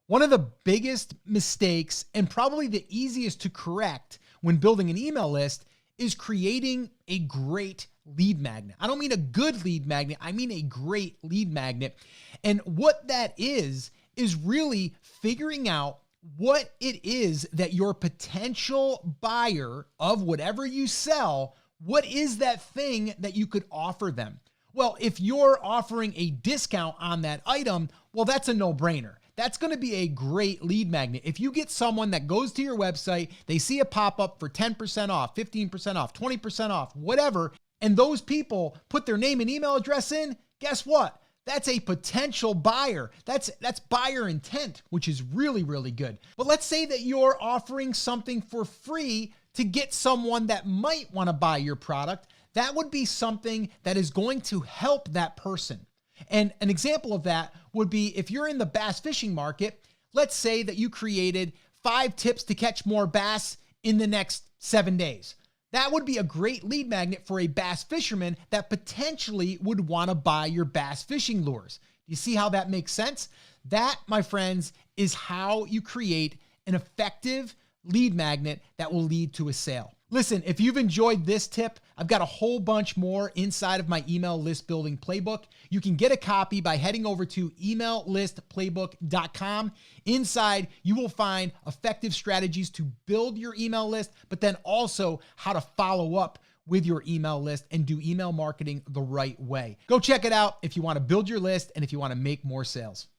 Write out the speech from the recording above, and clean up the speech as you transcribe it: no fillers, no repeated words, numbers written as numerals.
One of the biggest mistakes and probably the easiest to correct when building an email list is creating a great lead magnet. I don't mean a good lead magnet, I mean a great lead magnet. And what that is really figuring out what it is that your potential buyer of whatever you sell, what is that thing that you could offer them? Well, if you're offering a discount on that item, well, that's a no-brainer. That's going to be a great lead magnet. If you get someone that goes to your website, they see a pop-up for 10% off, 15% off, 20% off, whatever, and those people put their name and email address in, guess what? That's a potential buyer. That's buyer intent, which is really, really good. But let's say that you're offering something for free to get someone that might want to buy your product. That would be something that is going to help that person. And an example of that would be if you're in the bass fishing market, let's say that you created 5 tips to catch more bass in the next 7 days. That would be a great lead magnet for a bass fisherman that potentially would want to buy your bass fishing lures. Do you see how that makes sense? That, my friends, is how you create an effective lead magnet that will lead to a sale. Listen, if you've enjoyed this tip, I've got a whole bunch more inside of my email list building playbook. You can get a copy by heading over to emaillistplaybook.com. Inside, you will find effective strategies to build your email list, but then also how to follow up with your email list and do email marketing the right way. Go check it out if you want to build your list and if you want to make more sales.